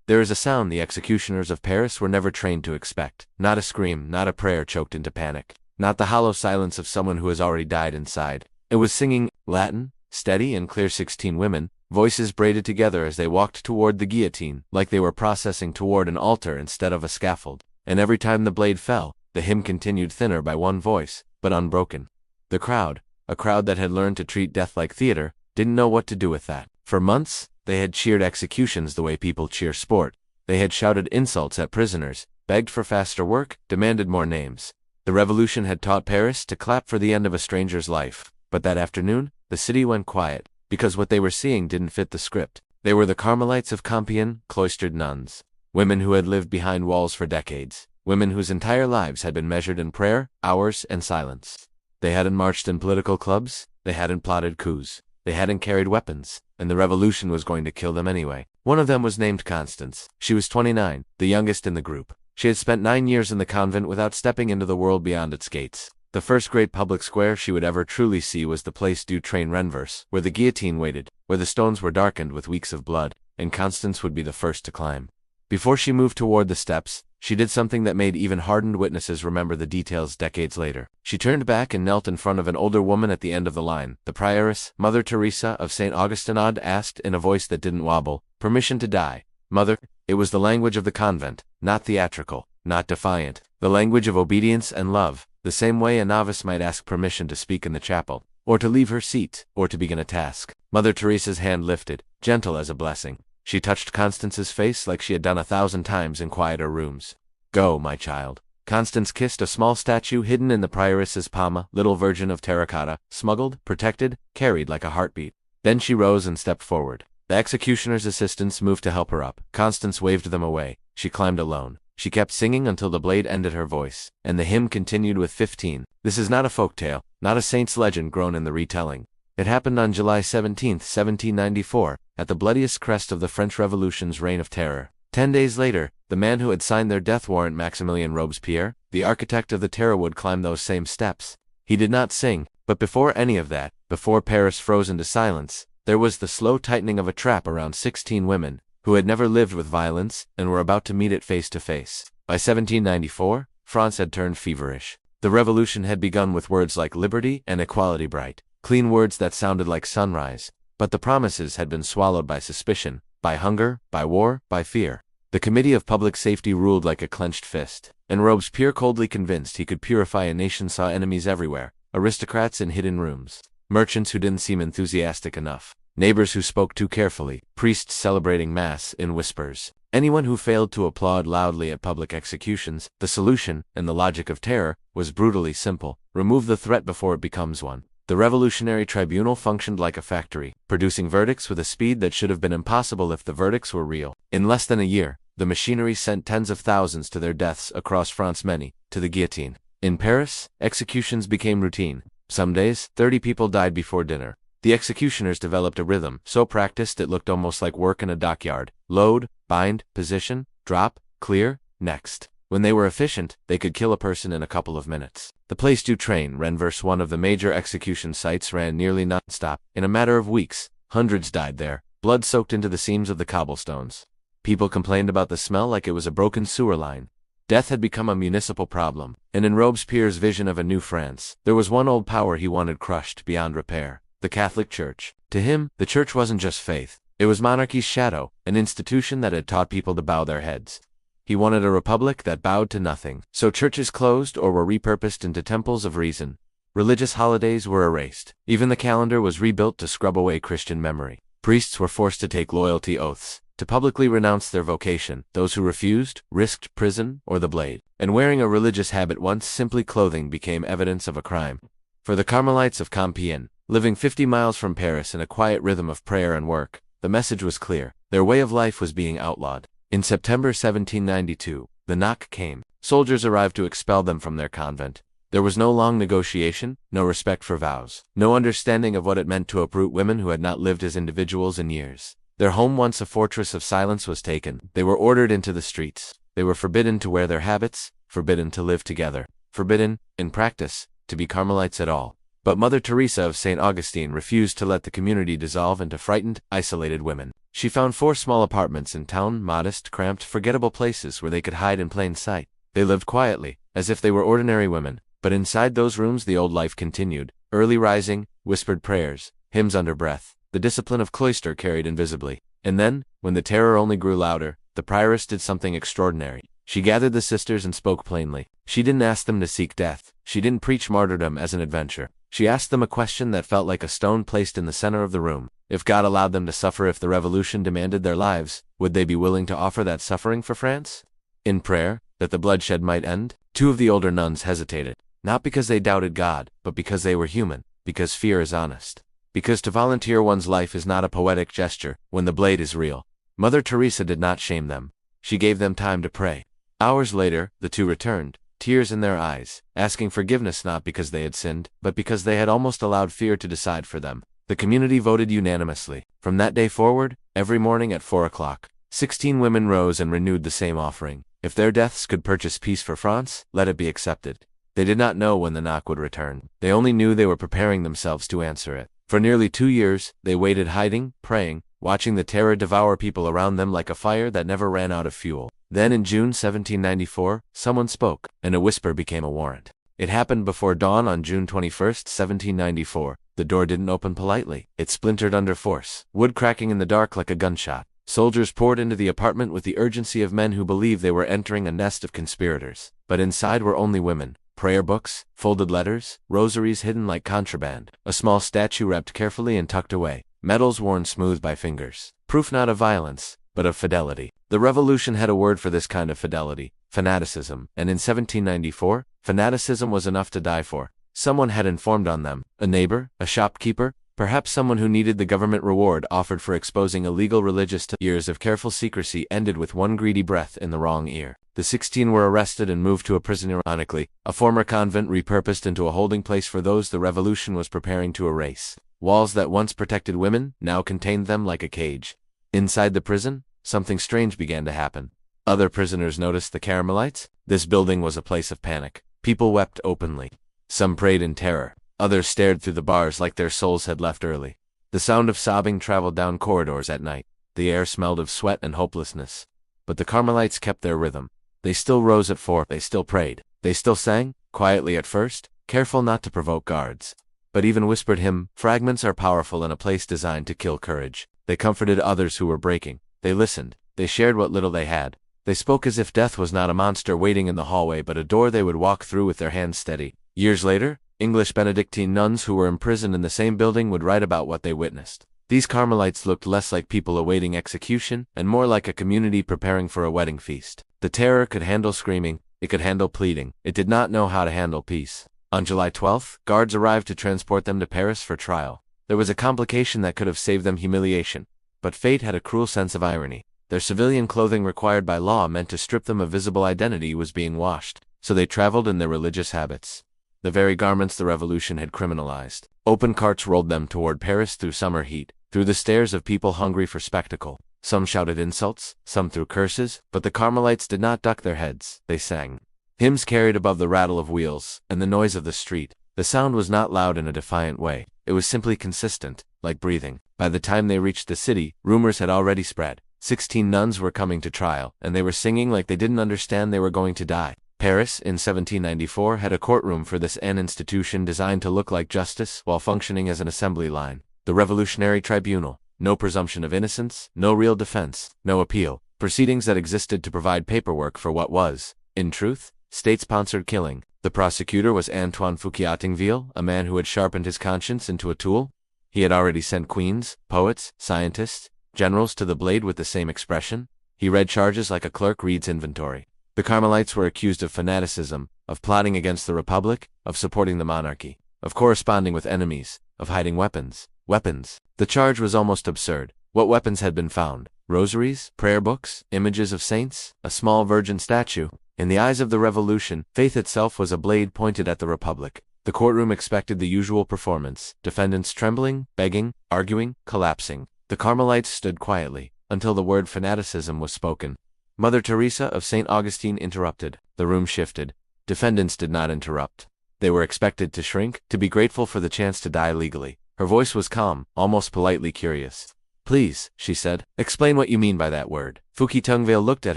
There is a sound the executioners of Paris were never trained to expect. Not a scream, not a prayer choked into panic. Not the hollow silence of someone who has already died inside. It was singing, Latin, steady and clear 16 women, voices braided together as they walked toward the guillotine, like they were processing toward an altar instead of a scaffold. And every time the blade fell, the hymn continued thinner by one voice, but unbroken. The crowd, a crowd that had learned to treat death like theater, didn't know what to do with that. For months, they had cheered executions the way people cheer sport. They had shouted insults at prisoners, begged for faster work, demanded more names. The revolution had taught Paris to clap for the end of a stranger's life. But that afternoon, the city went quiet, because what they were seeing didn't fit the script. They were the Carmelites of Compiègne, cloistered nuns. Women who had lived behind walls for decades. Women whose entire lives had been measured in prayer, hours, and silence. They hadn't marched in political clubs. They hadn't plotted coups. They hadn't carried weapons, and the revolution was going to kill them anyway. One of them was named Constance. She was 29, the youngest in the group. She had spent 9 years in the convent without stepping into the world beyond its gates. The first great public square she would ever truly see was the Place du Train Renverse, where the guillotine waited, where the stones were darkened with weeks of blood, and Constance would be the first to climb. Before she moved toward the steps, she did something that made even hardened witnesses remember the details decades later. She turned back and knelt in front of an older woman at the end of the line. The prioress, Mother Teresa of St. Augustine, asked in a voice that didn't wobble, "Permission to die, Mother?" It was the language of the convent, not theatrical, not defiant, the language of obedience and love, the same way a novice might ask permission to speak in the chapel, or to leave her seat, or to begin a task. Mother Teresa's hand lifted, gentle as a blessing. She touched Constance's face like she had done 1,000 times in quieter rooms. "Go, my child." Constance kissed a small statue hidden in the prioress's palma, little virgin of terracotta, smuggled, protected, carried like a heartbeat. Then she rose and stepped forward. The executioner's assistants moved to help her up. Constance waved them away. She climbed alone. She kept singing until the blade ended her voice, and the hymn continued with 15. This is not a folk tale, not a saint's legend grown in the retelling. It happened on July 17, 1794, at the bloodiest crest of the French Revolution's reign of terror. 10 days later, the man who had signed their death warrant, Maximilien Robespierre, the architect of the terror, would climb those same steps. He did not sing, but before any of that, before Paris froze into silence, there was the slow tightening of a trap around 16 women, who had never lived with violence, and were about to meet it face to face. By 1794, France had turned feverish. The revolution had begun with words like liberty and equality, bright, clean words that sounded like sunrise, but the promises had been swallowed by suspicion, by hunger, by war, by fear. The Committee of Public Safety ruled like a clenched fist, and Robespierre, coldly convinced he could purify a nation, saw enemies everywhere, aristocrats in hidden rooms, merchants who didn't seem enthusiastic enough, neighbors who spoke too carefully, priests celebrating mass in whispers, anyone who failed to applaud loudly at public executions. The solution, and the logic of terror, was brutally simple: remove the threat before it becomes one. The revolutionary tribunal functioned like a factory, producing verdicts with a speed that should have been impossible if the verdicts were real. In less than a year, the machinery sent tens of thousands to their deaths across France, many to the guillotine. In Paris, executions became routine. Some days, 30 people died before dinner. The executioners developed a rhythm, so practiced it looked almost like work in a dockyard. Load, bind, position, drop, clear, next. When they were efficient, they could kill a person in a couple of minutes. The Place du Train Renverse, one of the major execution sites, ran nearly non-stop. In a matter of weeks, hundreds died there, blood soaked into the seams of the cobblestones. People complained about the smell like it was a broken sewer line. Death had become a municipal problem, and in Robespierre's vision of a new France, there was one old power he wanted crushed beyond repair: the Catholic Church. To him, the Church wasn't just faith. It was monarchy's shadow, an institution that had taught people to bow their heads. He wanted a republic that bowed to nothing. So churches closed or were repurposed into temples of reason. Religious holidays were erased. Even the calendar was rebuilt to scrub away Christian memory. Priests were forced to take loyalty oaths, to publicly renounce their vocation. Those who refused risked prison or the blade. And wearing a religious habit, once simply clothing, became evidence of a crime. For the Carmelites of Compiègne, living 50 miles from Paris in a quiet rhythm of prayer and work, the message was clear: their way of life was being outlawed. In September 1792, the knock came. Soldiers arrived to expel them from their convent. There was no long negotiation, no respect for vows, no understanding of what it meant to uproot women who had not lived as individuals in years. Their home, once a fortress of silence, was taken. They were ordered into the streets. They were forbidden to wear their habits, forbidden to live together, forbidden, in practice, to be Carmelites at all. But Mother Teresa of St. Augustine refused to let the community dissolve into frightened, isolated women. She found 4 small apartments in town, modest, cramped, forgettable places where they could hide in plain sight. They lived quietly, as if they were ordinary women, but inside those rooms the old life continued. Early rising, whispered prayers, hymns under breath, the discipline of cloister carried invisibly. And then, when the terror only grew louder, the prioress did something extraordinary. She gathered the sisters and spoke plainly. She didn't ask them to seek death. She didn't preach martyrdom as an adventure. She asked them a question that felt like a stone placed in the center of the room. If God allowed them to suffer, if the revolution demanded their lives, would they be willing to offer that suffering for France? In prayer, that the bloodshed might end, 2 of the older nuns hesitated, not because they doubted God, but because they were human, because fear is honest, because to volunteer one's life is not a poetic gesture when the blade is real. Mother Teresa did not shame them. She gave them time to pray. Hours later, the 2 returned, tears in their eyes, asking forgiveness not because they had sinned, but because they had almost allowed fear to decide for them. The community voted unanimously. From that day forward, every morning at 4 o'clock, 16 women rose and renewed the same offering. If their deaths could purchase peace for France, let it be accepted. They did not know when the knock would return. They only knew they were preparing themselves to answer it. For nearly 2 years, they waited, hiding, praying, watching the terror devour people around them like a fire that never ran out of fuel. Then in June 1794, someone spoke, and a whisper became a warrant. It happened before dawn on June 21, 1794. The door didn't open politely. It splintered under force, wood cracking in the dark like a gunshot. Soldiers poured into the apartment with the urgency of men who believed they were entering a nest of conspirators. But inside were only women. Prayer books, folded letters, rosaries hidden like contraband, a small statue wrapped carefully and tucked away, medals worn smooth by fingers. Proof not of violence, but of fidelity. The revolution had a word for this kind of fidelity: fanaticism. And in 1794, fanaticism was enough to die for. Someone had informed on them, a neighbor, a shopkeeper, perhaps someone who needed the government reward offered for exposing illegal religious. Years of careful secrecy ended with one greedy breath in the wrong ear. The 16 were arrested and moved to a prison, ironically, a former convent repurposed into a holding place for those the revolution was preparing to erase. Walls that once protected women now contained them like a cage. Inside the prison, something strange began to happen. Other prisoners noticed the Carmelites. This building was a place of panic. People wept openly. Some prayed in terror. Others stared through the bars like their souls had left early. The sound of sobbing traveled down corridors at night. The air smelled of sweat and hopelessness. But the Carmelites kept their rhythm. They still rose at 4. They still prayed. They still sang, quietly at first, careful not to provoke guards. But even whispered hymn fragments are powerful in a place designed to kill courage. They comforted others who were breaking. They listened. They shared what little they had. They spoke as if death was not a monster waiting in the hallway but a door they would walk through with their hands steady. Years later, English Benedictine nuns who were imprisoned in the same building would write about what they witnessed. These Carmelites looked less like people awaiting execution and more like a community preparing for a wedding feast. The terror could handle screaming, it could handle pleading, it did not know how to handle peace. On July 12, guards arrived to transport them to Paris for trial. There was a complication that could have saved them humiliation, but fate had a cruel sense of irony. Their civilian clothing required by law meant to strip them of visible identity was being washed, so they traveled in their religious habits. The very garments the revolution had criminalized. Open carts rolled them toward Paris through summer heat, through the stares of people hungry for spectacle. Some shouted insults, some threw curses, but the Carmelites did not duck their heads. They sang. Hymns carried above the rattle of wheels and the noise of the street. The sound was not loud in a defiant way. It was simply consistent, like breathing. By the time they reached the city, rumors had already spread. 16 nuns were coming to trial, and they were singing like they didn't understand they were going to die. Paris, in 1794, had a courtroom for this institution designed to look like justice while functioning as an assembly line. The Revolutionary Tribunal. No presumption of innocence, no real defense, no appeal. Proceedings that existed to provide paperwork for what was, in truth, state-sponsored killing. The prosecutor was Antoine Fouquier-Tinville, a man who had sharpened his conscience into a tool. He had already sent queens, poets, scientists, generals to the blade with the same expression. He read charges like a clerk reads inventory. The Carmelites were accused of fanaticism, of plotting against the Republic, of supporting the monarchy, of corresponding with enemies, of hiding weapons. Weapons. The charge was almost absurd. What weapons had been found? Rosaries, prayer books, images of saints, a small virgin statue. In the eyes of the revolution, faith itself was a blade pointed at the Republic. The courtroom expected the usual performance, defendants trembling, begging, arguing, collapsing. The Carmelites stood quietly, until the word fanaticism was spoken. Mother Teresa of St. Augustine interrupted. The room shifted. Defendants did not interrupt. They were expected to shrink, to be grateful for the chance to die legally. Her voice was calm, almost politely curious. Please, she said, explain what you mean by that word. Fuki Tungvale looked at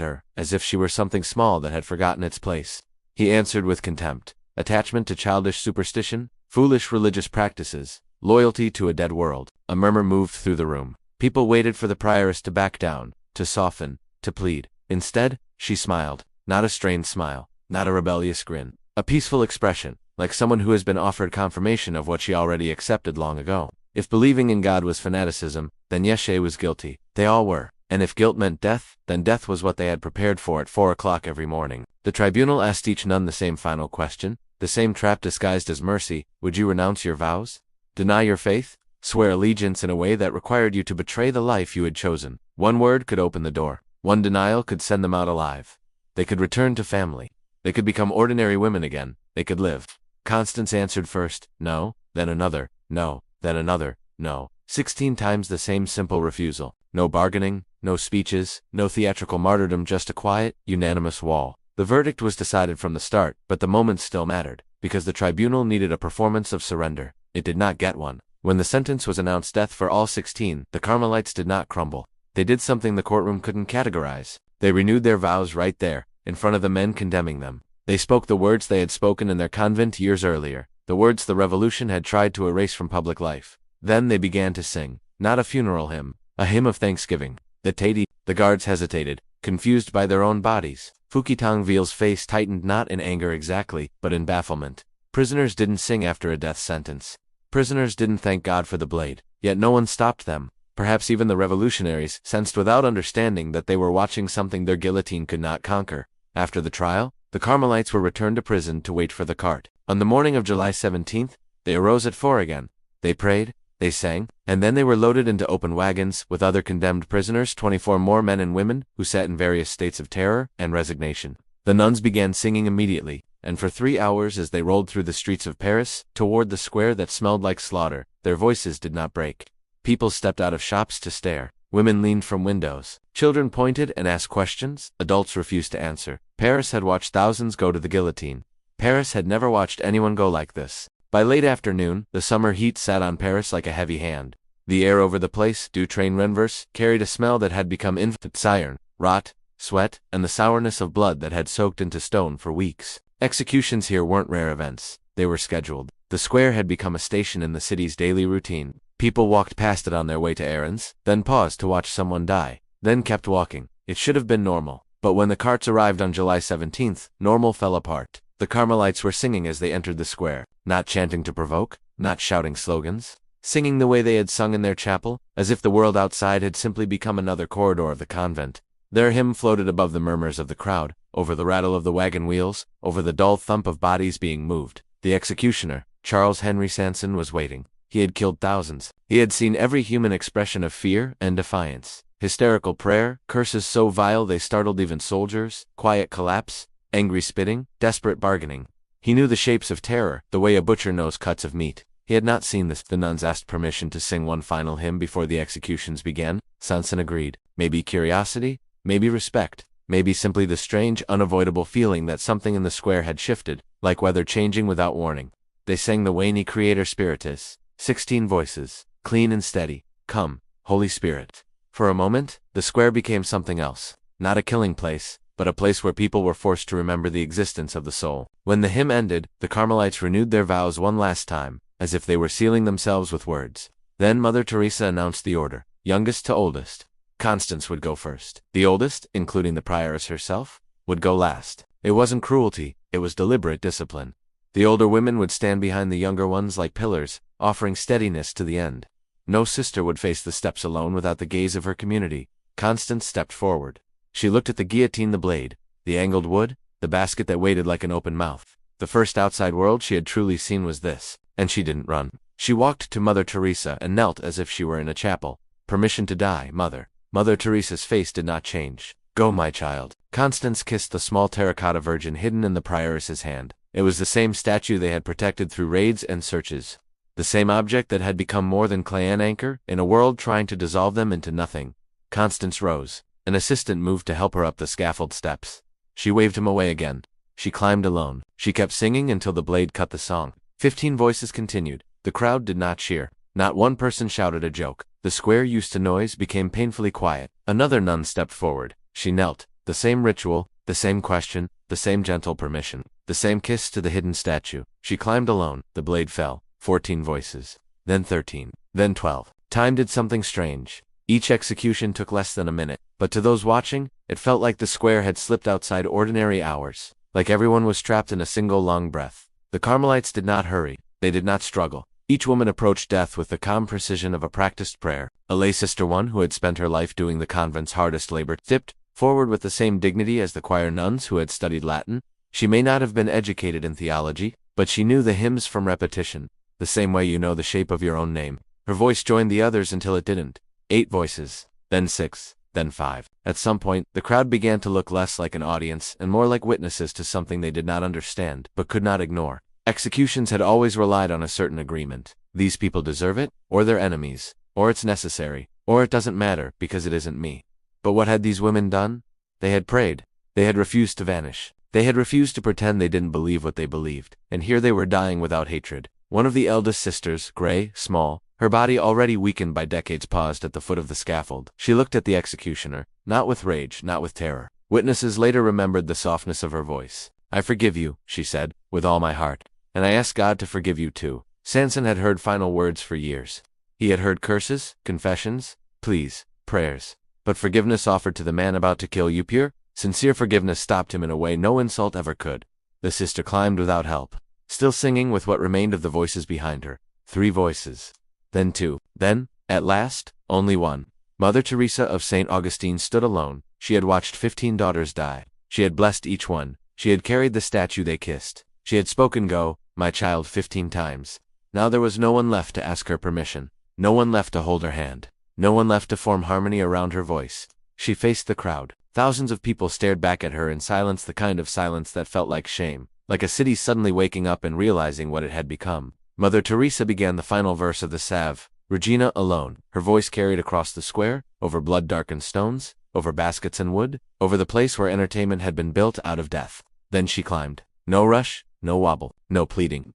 her, as if she were something small that had forgotten its place. He answered with contempt. Attachment to childish superstition, foolish religious practices, loyalty to a dead world. A murmur moved through the room. People waited for the prioress to back down, to soften, to plead. Instead, she smiled. Not a strained smile, not a rebellious grin. A peaceful expression, like someone who has been offered confirmation of what she already accepted long ago. If believing in God was fanaticism, then Yeshe was guilty. They all were. And if guilt meant death, then death was what they had prepared for at 4 o'clock every morning. The tribunal asked each nun the same final question, the same trap disguised as mercy. Would you renounce your vows? Deny your faith? Swear allegiance in a way that required you to betray the life you had chosen? One word could open the door. One denial could send them out alive. They could return to family. They could become ordinary women again. They could live. Constance answered first, no, then another, no, then another, no. 16 times the same simple refusal. No bargaining, no speeches, no theatrical martyrdom, just a quiet, unanimous wall. The verdict was decided from the start, but the moment still mattered, because the tribunal needed a performance of surrender. It did not get one. When the sentence was announced, death for all 16, the Carmelites did not crumble. They did something the courtroom couldn't categorize. They renewed their vows right there, in front of the men condemning them. They spoke the words they had spoken in their convent years earlier, the words the revolution had tried to erase from public life. Then they began to sing, not a funeral hymn, a hymn of thanksgiving. The guards hesitated, confused by their own bodies. Fuki Tungvale's face tightened, not in anger exactly, but in bafflement. Prisoners didn't sing after a death sentence. Prisoners didn't thank God for the blade, yet no one stopped them. Perhaps even the revolutionaries sensed without understanding that they were watching something their guillotine could not conquer. After the trial, the Carmelites were returned to prison to wait for the cart. On the morning of July 17th, they arose at 4 again. They prayed, they sang, and then they were loaded into open wagons with other condemned prisoners, 24 more men and women, who sat in various states of terror and resignation. The nuns began singing immediately, and for 3 hours as they rolled through the streets of Paris, toward the square that smelled like slaughter, their voices did not break. People stepped out of shops to stare. Women leaned from windows. Children pointed and asked questions. Adults refused to answer. Paris had watched thousands go to the guillotine. Paris had never watched anyone go like this. By late afternoon, the summer heat sat on Paris like a heavy hand. The air over the place, du train renverse, carried a smell that had become iron, rot, sweat, and the sourness of blood that had soaked into stone for weeks. Executions here weren't rare events. They were scheduled. The square had become a station in the city's daily routine. People walked past it on their way to errands, then paused to watch someone die, then kept walking. It should have been normal. But when the carts arrived on July 17th, normal fell apart. The Carmelites were singing as they entered the square, not chanting to provoke, not shouting slogans, singing the way they had sung in their chapel, as if the world outside had simply become another corridor of the convent. Their hymn floated above the murmurs of the crowd, over the rattle of the wagon wheels, over the dull thump of bodies being moved. The executioner, Charles Henry Sanson, was waiting. He had killed thousands. He had seen every human expression of fear and defiance. Hysterical prayer, curses so vile they startled even soldiers, quiet collapse, angry spitting, desperate bargaining. He knew the shapes of terror, the way a butcher knows cuts of meat. He had not seen this. The nuns asked permission to sing one final hymn before the executions began. Sanson agreed. Maybe curiosity, maybe respect, maybe simply the strange, unavoidable feeling that something in the square had shifted, like weather changing without warning. They sang the Veni Creator Spiritus. 16 voices, clean and steady. Come, Holy Spirit. For a moment, the square became something else. Not a killing place, but a place where people were forced to remember the existence of the soul. When the hymn ended, the Carmelites renewed their vows one last time, as if they were sealing themselves with words. Then Mother Teresa announced the order, youngest to oldest. Constance would go first. The oldest, including the prioress herself, would go last. It wasn't cruelty, it was deliberate discipline. The older women would stand behind the younger ones like pillars, offering steadiness to the end. No sister would face the steps alone without the gaze of her community. Constance stepped forward. She looked at the guillotine, the blade, the angled wood, the basket that waited like an open mouth. The first outside world she had truly seen was this, and she didn't run. She walked to Mother Teresa and knelt as if she were in a chapel. Permission to die, Mother. Mother Teresa's face did not change. Go, my child. Constance kissed the small terracotta virgin hidden in the prioress's hand. It was the same statue they had protected through raids and searches. The same object that had become more than clay and anchor, in a world trying to dissolve them into nothing. Constance rose. An assistant moved to help her up the scaffold steps. She waved him away again. She climbed alone. She kept singing until the blade cut the song. 15 voices continued. The crowd did not cheer. Not one person shouted a joke. the square used to noise became painfully quiet. Another nun stepped forward. She knelt. The same ritual, the same question, the same gentle permission, the same kiss to the hidden statue. She climbed alone. The blade fell. 14 voices. Then 13. Then 12. Time did something strange. Each execution took less than a minute, but to those watching, it felt like the square had slipped outside ordinary hours, like everyone was trapped in a single long breath. The Carmelites did not hurry. They did not struggle. Each woman approached death with the calm precision of a practiced prayer. A lay sister, one who had spent her life doing the convent's hardest labor, stepped forward with the same dignity as the choir nuns who had studied Latin. She may not have been educated in theology, but she knew the hymns from repetition, the same way you know the shape of your own name. Her voice joined the others until it didn't. 8 voices, then 6, then 5. At some point, the crowd began to look less like an audience and more like witnesses to something they did not understand, but could not ignore. Executions had always relied on a certain agreement. These people deserve it, or they're enemies, or it's necessary, or it doesn't matter because it isn't me. But what had these women done? They had prayed. They had refused to vanish. They had refused to pretend they didn't believe what they believed. And here they were dying without hatred. One of the eldest sisters, gray, small, her body already weakened by decades, paused at the foot of the scaffold. She looked at the executioner, not with rage, not with terror. Witnesses later remembered the softness of her voice. "I forgive you," she said, "with all my heart. And I ask God to forgive you too." Sanson had heard final words for years. He had heard curses, confessions, pleas, prayers. But forgiveness offered to the man about to kill you, pure, sincere forgiveness, stopped him in a way no insult ever could. The sister climbed without help, still singing with what remained of the voices behind her. 3 voices. Then 2. Then, at last, only 1. Mother Teresa of St. Augustine stood alone. She had watched 15 daughters die. She had blessed each one. She had carried the statue they kissed. She had spoken, "Go, my child," 15 times. Now there was no one left to ask her permission. No one left to hold her hand. No one left to form harmony around her voice. She faced the crowd. Thousands of people stared back at her in silence, the kind of silence that felt like shame, like a city suddenly waking up and realizing what it had become. Mother Teresa began the final verse of the Salve, Regina, alone. Her voice carried across the square, over blood-darkened stones, over baskets and wood, over the place where entertainment had been built out of death. Then she climbed. No rush, no wobble, no pleading.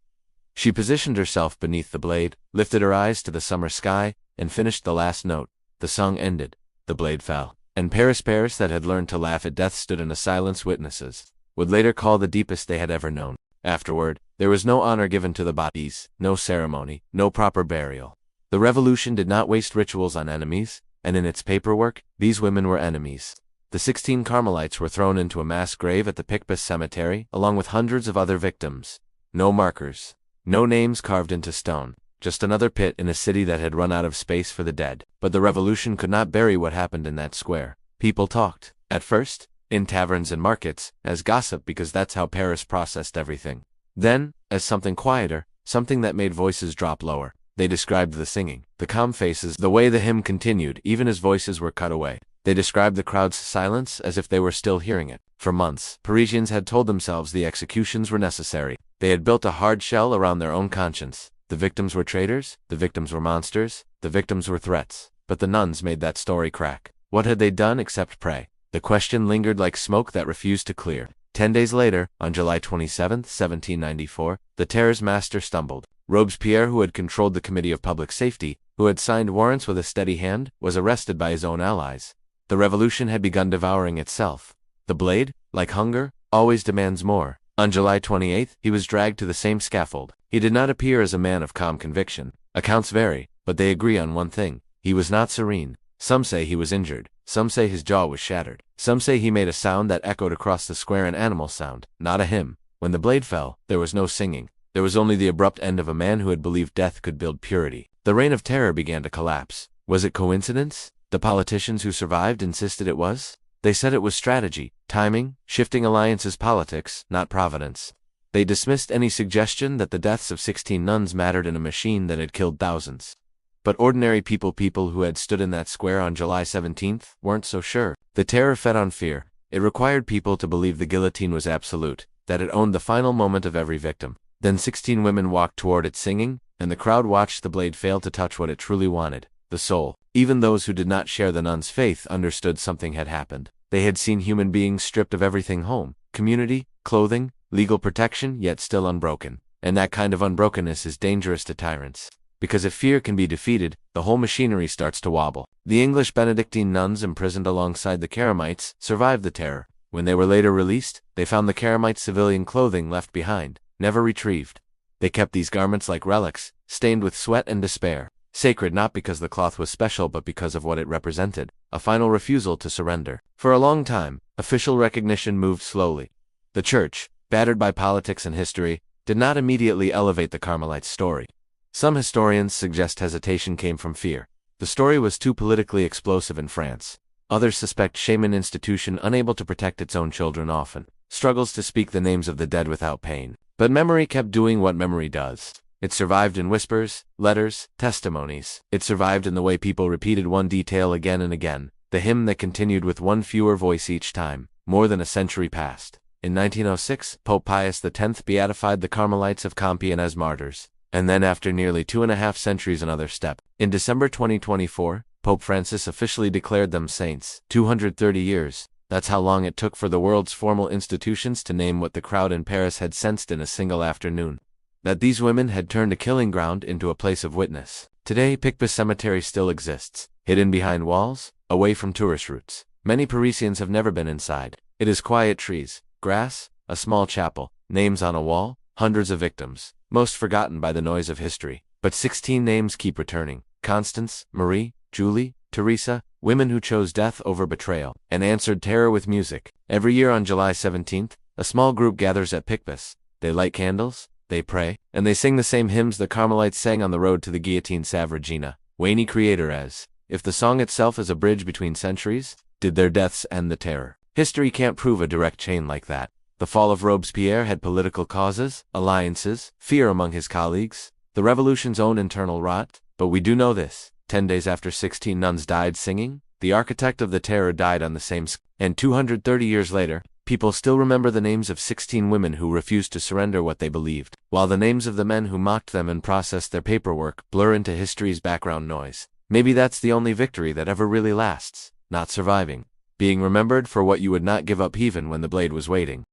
She positioned herself beneath the blade, lifted her eyes to the summer sky, and finished the last note. The song ended. The blade fell. And Paris, that had learned to laugh at death, stood in a silence witnesses would later call the deepest they had ever known. Afterward, there was no honor given to the bodies, no ceremony, no proper burial. The revolution did not waste rituals on enemies, and in its paperwork, these women were enemies. The 16 Carmelites were thrown into a mass grave at the Picpus cemetery, along with hundreds of other victims. No markers. No names carved into stone. Just another pit in a city that had run out of space for the dead. But the revolution could not bury what happened in that square. People talked. At first, in taverns and markets, as gossip, because that's how Paris processed everything. Then, as something quieter, something that made voices drop lower. They described the singing, the calm faces, the way the hymn continued, even as voices were cut away. They described the crowd's silence as if they were still hearing it. For months, Parisians had told themselves the executions were necessary. They had built a hard shell around their own conscience. The victims were traitors, the victims were monsters, the victims were threats. But the nuns made that story crack. What had they done except pray? The question lingered like smoke that refused to clear. 10 days later, on July 27, 1794, the terror's master stumbled. Robespierre, who had controlled the Committee of Public Safety, who had signed warrants with a steady hand, was arrested by his own allies. The revolution had begun devouring itself. The blade, like hunger, always demands more. On July 28, he was dragged to the same scaffold. He did not appear as a man of calm conviction. Accounts vary, but they agree on one thing. He was not serene. Some say he was injured. Some say his jaw was shattered. Some say he made a sound that echoed across the square, an animal sound, not a hymn. When the blade fell, there was no singing. There was only the abrupt end of a man who had believed death could build purity. The reign of terror began to collapse. Was it coincidence? The politicians who survived insisted it was. They said it was strategy, timing, shifting alliances, politics, not providence. They dismissed any suggestion that the deaths of 16 nuns mattered in a machine that had killed thousands. But ordinary people who had stood in that square on July 17th, weren't so sure. The terror fed on fear. It required people to believe the guillotine was absolute, that it owned the final moment of every victim. Then 16 women walked toward it singing, and the crowd watched the blade fail to touch what it truly wanted, the soul. Even those who did not share the nuns' faith understood something had happened. They had seen human beings stripped of everything: home, community, clothing, legal protection, yet still unbroken. And that kind of unbrokenness is dangerous to tyrants. Because if fear can be defeated, the whole machinery starts to wobble. The English Benedictine nuns imprisoned alongside the Karamites survived the terror. When they were later released, they found the Karamites' civilian clothing left behind, never retrieved. They kept these garments like relics, stained with sweat and despair, sacred not because the cloth was special but because of what it represented, a final refusal to surrender. For a long time, official recognition moved slowly. The Church, battered by politics and history, did not immediately elevate the Carmelites' story. Some historians suggest hesitation came from fear. The story was too politically explosive in France. Others suspect shaman institution unable to protect its own children often struggles to speak the names of the dead without pain. But memory kept doing what memory does. It survived in whispers, letters, testimonies. It survived in the way people repeated one detail again and again, the hymn that continued with one fewer voice each time. More than a century passed. In 1906, Pope Pius X beatified the Carmelites of Compiègne as martyrs. And then after nearly 2.5 centuries another step. In December 2024, Pope Francis officially declared them saints. 230 years. That's how long it took for the world's formal institutions to name what the crowd in Paris had sensed in a single afternoon. That these women had turned a killing ground into a place of witness. Today, Picpus Cemetery still exists, hidden behind walls, away from tourist routes. Many Parisians have never been inside. It is quiet trees, grass, a small chapel, names on a wall, hundreds of victims, most forgotten by the noise of history. But 16 names keep returning. Constance, Marie, Julie, Teresa, women who chose death over betrayal, and answered terror with music. Every year on July 17th, a small group gathers at Picpus. They light candles, they pray, and they sing the same hymns the Carmelites sang on the road to the Guillotine. Salve Regina, Veni Creator. As if the song itself is a bridge between centuries, did their deaths end the terror? History can't prove a direct chain like that. The fall of Robespierre had political causes, alliances, fear among his colleagues, the revolution's own internal rot. But we do know this: 10 days after 16 nuns died singing, the architect of the terror died on the same scale. And 230 years later, people still remember the names of 16 women who refused to surrender what they believed, while the names of the men who mocked them and processed their paperwork blur into history's background noise. Maybe that's the only victory that ever really lasts: not surviving, being remembered for what you would not give up even when the blade was waiting.